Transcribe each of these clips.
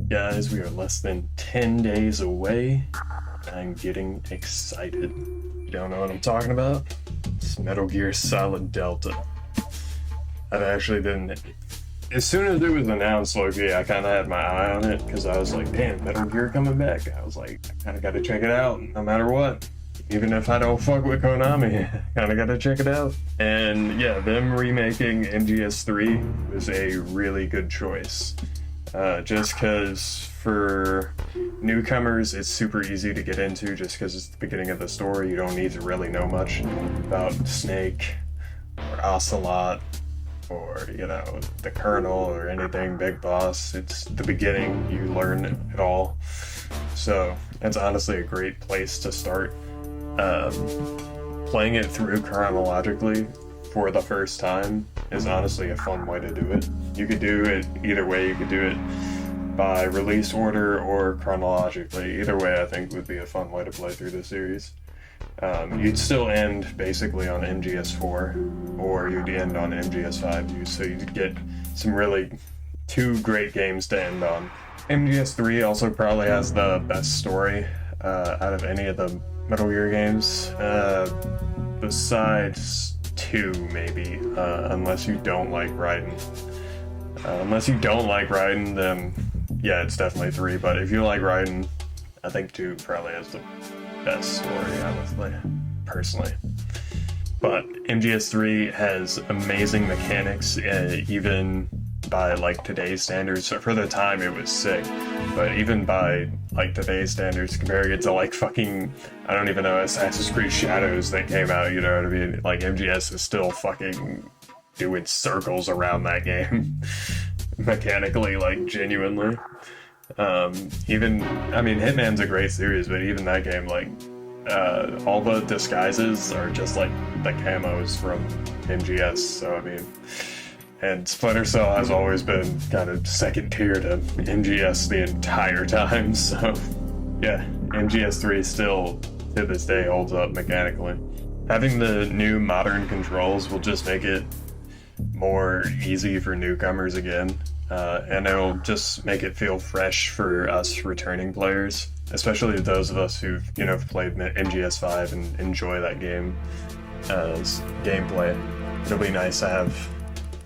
Guys, we are less than 10 days away. I'm getting excited. You don't know what I'm talking about? It's Metal Gear Solid Delta. I've actually been... As soon as it was announced, Loki, I kind of had my eye on it, because I was like, damn, Metal Gear coming back. I was like, I kind of got to check it out, no matter what. Even if I don't fuck with Konami, I kind of got to check it out. And yeah, them remaking MGS 3 was a really good choice. Just because for newcomers it's super easy to get into, just because it's the beginning of the story. You don't need to really know much about Snake or Ocelot or, you know, the Colonel or anything Big Boss. It's the beginning, you learn it all. So it's honestly a great place to start. Playing it through chronologically for the first time is honestly a fun way to do it. You could do it either way. You could do it by release order or chronologically. Either way, I think would be a fun way to play through the series. You'd still end basically on MGS 4, or you'd end on MGS 5, so you'd get some really two great games to end on. MGS 3 also probably has the best story out of any of the Metal Gear games, besides 2 maybe, unless you don't like Raiden. Unless you don't like Raiden, then yeah, it's definitely 3, but if you like Raiden, I think 2 probably has the best story, honestly, personally. But MGS 3 has amazing mechanics, even by like today's standards. So for the time it was sick, but even by like today's standards, comparing it to like fucking, I don't even know, Assassin's Creed Shadows that came out, you know what I mean? Like MGS is still fucking doing circles around that game mechanically, like genuinely. Even, I mean, Hitman's a great series, but even that game, like all the disguises are just like the camos from MGS. So I mean, and Splinter Cell has always been kind of second tier to MGS the entire time, so yeah, MGS 3 still to this day holds up mechanically. Having the new modern controls will just make it more easy for newcomers again, and it'll just make it feel fresh for us returning players, especially those of us who've, you know, played MGS 5 and enjoy that game as gameplay. It'll be nice to have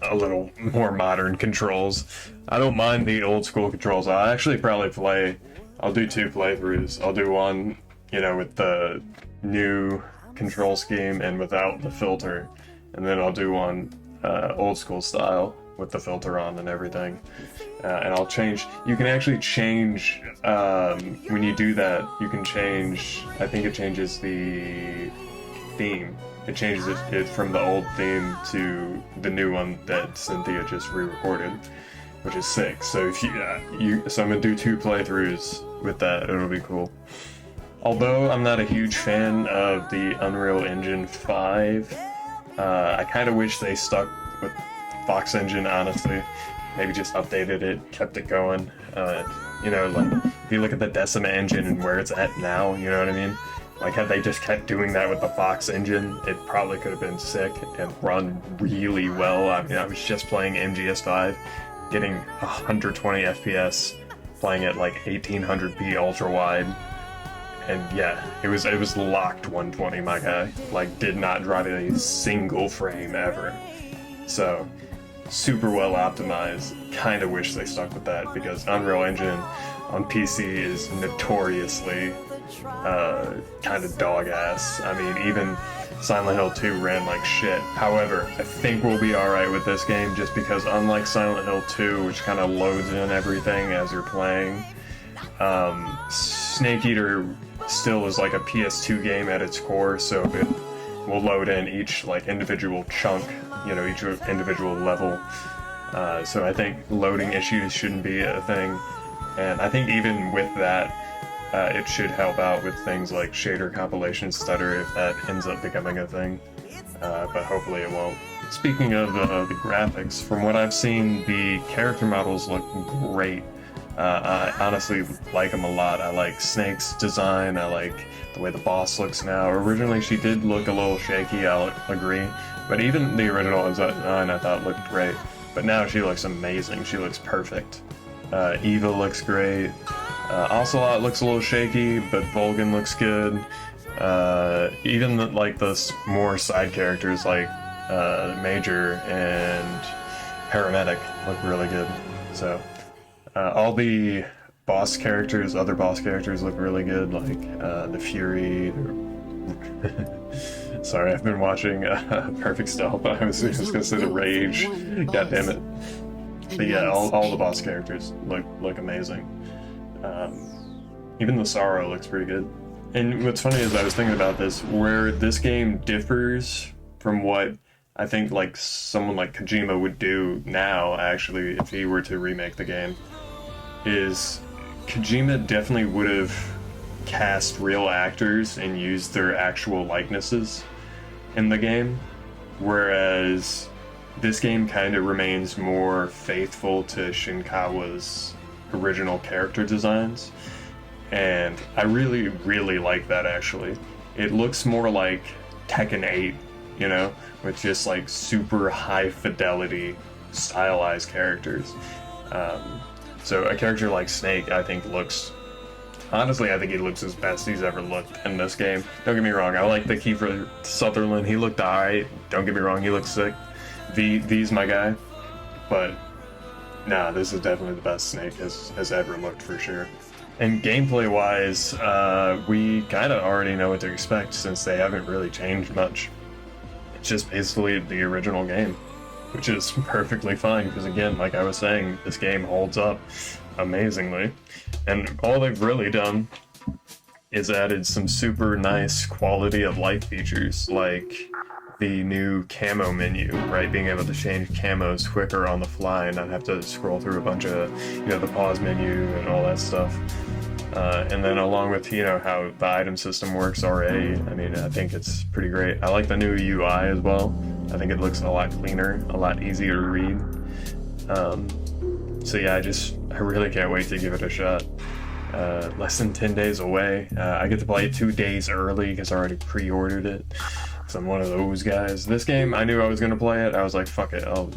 a little more modern controls. I don't mind the old school controls. I'll actually probably I'll do 2 playthroughs. I'll do one, you know, with the new control scheme and without the filter, and then I'll do one old school style with the filter on and everything. And I'll change, you can actually change, when you do that, you can change, I think it changes the theme. It changes it from the old theme to the new one that Cynthia just re-recorded, which is sick. So if so I'm gonna do 2 playthroughs with that. It'll be cool. Although I'm not a huge fan of the Unreal Engine 5, I kind of wish they stuck with Fox Engine, honestly. Maybe just updated it, kept it going. You know, like if you look at the Decima engine and where it's at now, you know what I mean? Like, had they just kept doing that with the Fox engine, it probably could have been sick and run really well. I mean, I was just playing MGS 5, getting 120 FPS, playing at like 1800p ultra wide, and yeah, it was locked 120, my guy. Like, did not drop a single frame ever. So, super well optimized. Kind of wish they stuck with that, because Unreal Engine on PC is notoriously kind of dog ass. I mean, even Silent Hill 2 ran like shit. However, I think we'll be alright with this game, just because unlike Silent Hill 2, which kind of loads in everything as you're playing, Snake Eater still is like a PS2 game at its core, so it will load in each like individual chunk, you know, each individual level. So I think loading issues shouldn't be a thing, and I think even with that, it should help out with things like shader compilation stutter if that ends up becoming a thing, but hopefully it won't. Speaking of the graphics, from what I've seen, the character models look great. I honestly like them a lot. I like Snake's design, I like the way the boss looks now. Originally she did look a little shaky, I'll agree, but even the original design I thought looked great. But now she looks amazing, she looks perfect. Eva looks great. Ocelot looks a little shaky, but Vulcan looks good. Even the more side characters like Major and Paramedic look really good. So all the other boss characters look really good, like the Fury. Sorry, I've been watching Perfect Stealth. I was just gonna say the Rage. God damn it. But yeah, all the boss characters look amazing. Even the Sorrow looks pretty good. And what's funny is I was thinking about this, where this game differs from what I think like someone like Kojima would do now, actually, if he were to remake the game, is Kojima definitely would have cast real actors and used their actual likenesses in the game, whereas this game kind of remains more faithful to Shinkawa's original character designs, and I really, really like that, actually. It looks more like Tekken 8, you know, with just like super high fidelity stylized characters. So a character like Snake, I think honestly, I think he looks his best he's ever looked in this game. Don't get me wrong, I like the Kiefer Sutherland, he looked alright. Don't get me wrong, he looks sick. V's my guy. But nah, this is definitely the best Snake has ever looked, for sure. And gameplay wise, we kind of already know what to expect since they haven't really changed much. It's just basically the original game, which is perfectly fine because, again, like I was saying, this game holds up amazingly. And all they've really done is added some super nice quality of life features, like the new camo menu, right? Being able to change camos quicker on the fly and not have to scroll through a bunch of, the pause menu and all that stuff. And then along with, how the item system works already, I mean, I think it's pretty great. I like the new UI as well. I think it looks a lot cleaner, a lot easier to read. So yeah, I really can't wait to give it a shot. Less than 10 days away. I get to play it 2 days early because I already pre-ordered it. So I'm one of those guys. This game, I knew I was going to play it. I was like, fuck it, I'll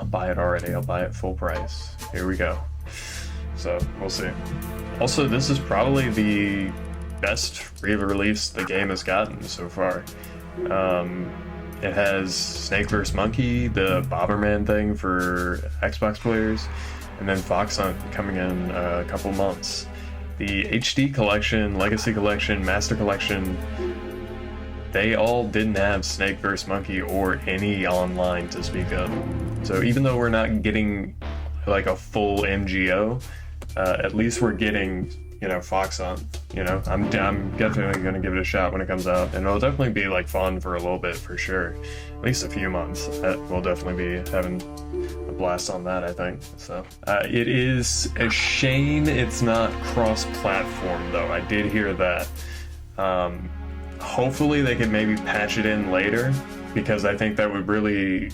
buy it already. I'll buy it full price. Here we go. So, we'll see. Also, this is probably the best re-release the game has gotten so far. It has Snake vs. Monkey, the Bomberman thing for Xbox players, and then Fox Hunt coming in a couple months. The HD Collection, Legacy Collection, Master Collection, they all didn't have Snake vs. Monkey or any online to speak of. So even though we're not getting like a full MGO, at least we're getting, Fox Hunt. I'm definitely gonna give it a shot when it comes out, and it'll definitely be like fun for a little bit for sure, at least a few months. We'll definitely be having a blast on that, I think. So it is a shame it's not cross-platform, though. I did hear that. Hopefully they could maybe patch it in later, because I think that would really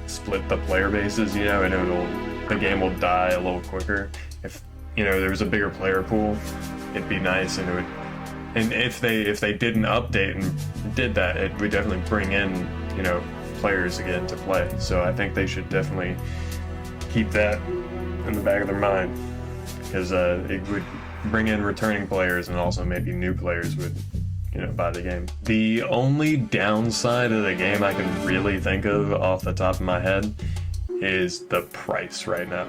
split the player bases, and the game will die a little quicker. If there was a bigger player pool, it'd be nice, and if they did an update and did that, it would definitely bring in players again to play. So I think they should definitely keep that in the back of their mind, because it would bring in returning players, and also maybe new players would buy the game. The only downside of the game I can really think of off the top of my head is the price right now.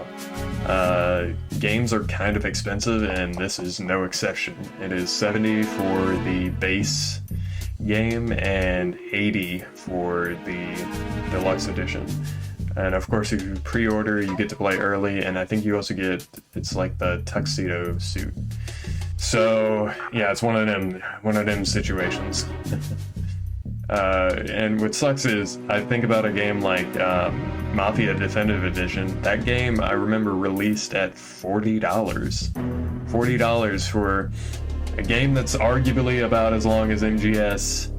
Games are kind of expensive, and this is no exception. It is $70 for the base game and $80 for the deluxe edition. And of course, if you pre-order, you get to play early, and I think you also get, it's like the tuxedo suit. So yeah, it's one of them situations. And what sucks is, I think about a game like Mafia Definitive Edition. That game, I remember, released at $40. $40 for a game that's arguably about as long as MGS.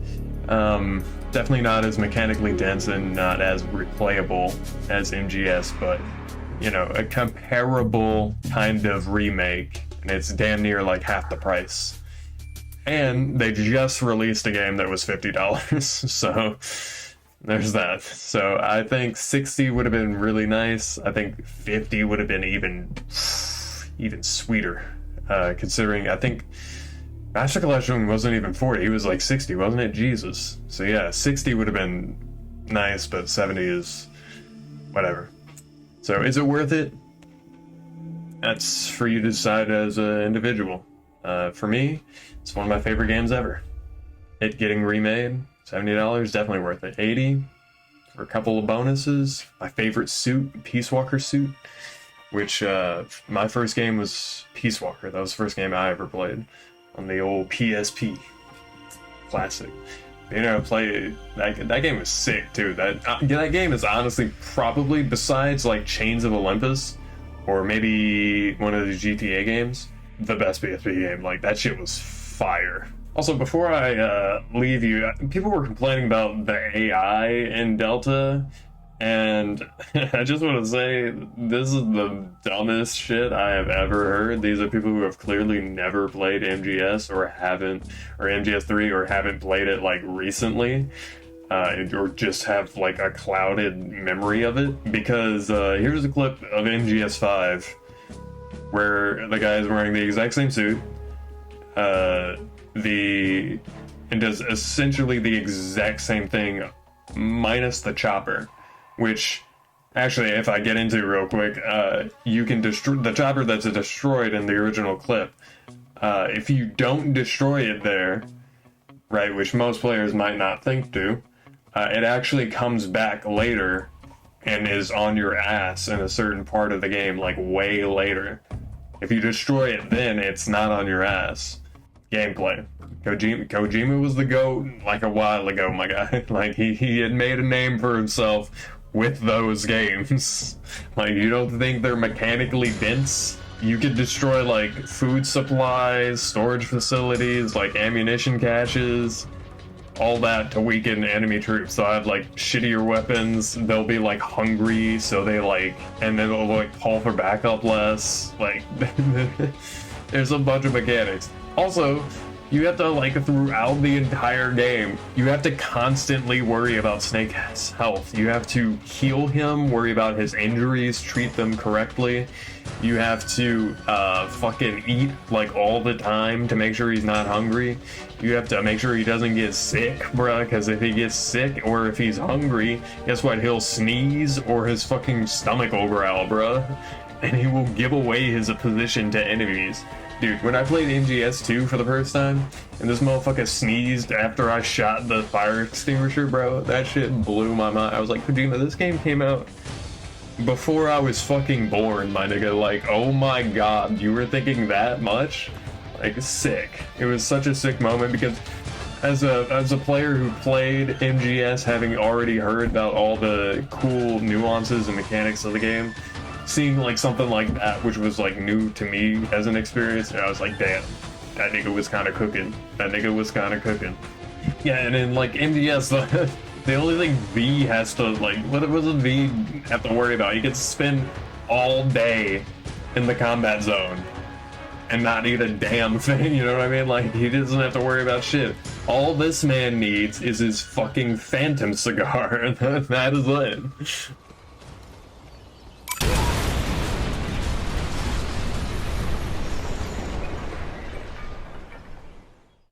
Definitely not as mechanically dense and not as replayable as MGS, but a comparable kind of remake, and it's damn near like half the price. And they just released a game that was $50, so there's that. So I think 60 would have been really nice. I think 50 would have been even even sweeter, considering I think Master Collection wasn't even 40, he was like 60, wasn't it? Jesus. So yeah, 60 would have been nice, but 70 is whatever. So is it worth it? That's for you to decide as an individual. For me, it's one of my favorite games ever. It getting remade, $70, definitely worth it. 80 for a couple of bonuses. My favorite suit, Peace Walker suit, which my first game was Peace Walker. That was the first game I ever played on the old PSP. Classic. You know, that game was sick too. That game is honestly probably, besides like Chains of Olympus or maybe one of the GTA games, the best PSP game. Like, that shit was fire. Also, before I leave you, people were complaining about the AI in Delta, and I just want to say, this is the dumbest shit I have ever heard. These are people who have clearly never played MGS or MGS3 or haven't played it like recently, or just have like a clouded memory of it, because here's a clip of MGS5 where the guy is wearing the exact same suit, and does essentially the exact same thing minus the chopper, which actually, if I get into real quick, you can destroy the chopper that's destroyed in the original clip. If you don't destroy it there, right, which most players might not think to, it actually comes back later and is on your ass in a certain part of the game, like way later. If you destroy it then, it's not on your ass. Gameplay. Kojima was the GOAT like a while ago, my guy. Like, he had made a name for himself with those games. Like, you don't think they're mechanically dense? You could destroy, like, food supplies, storage facilities, like ammunition caches, all that to weaken enemy troops. They'll have, like, shittier weapons, they'll be, like, hungry, so they, like, and then they'll, like, call for backup less. Like, there's a bunch of mechanics. Also, you have to, like, throughout the entire game, you have to constantly worry about Snake's health. You have to heal him, worry about his injuries, treat them correctly. You have to fucking eat, like, all the time to make sure he's not hungry. You have to make sure he doesn't get sick, bruh, because if he gets sick or if he's hungry, guess what? He'll sneeze or his fucking stomach will growl, bruh. And he will give away his position to enemies. Dude, when I played MGS2 for the first time, and this motherfucker sneezed after I shot the fire extinguisher, bro, that shit blew my mind. I was like, Kojima, this game came out before I was fucking born, my nigga. Like, oh my god, you were thinking that much? Like, sick. It was such a sick moment, because as a player who played MGS, having already heard about all the cool nuances and mechanics of the game, seeing like something like that, which was like new to me as an experience, and I was like, damn, that nigga was kind of cooking. That nigga was kind of cooking. Yeah, and in like MGS, the only thing V has to, like, what does V have to worry about? He gets to spend all day in the combat zone and not eat a damn thing, you know what I mean? Like, he doesn't have to worry about shit. All this man needs is his fucking Phantom cigar. That is it.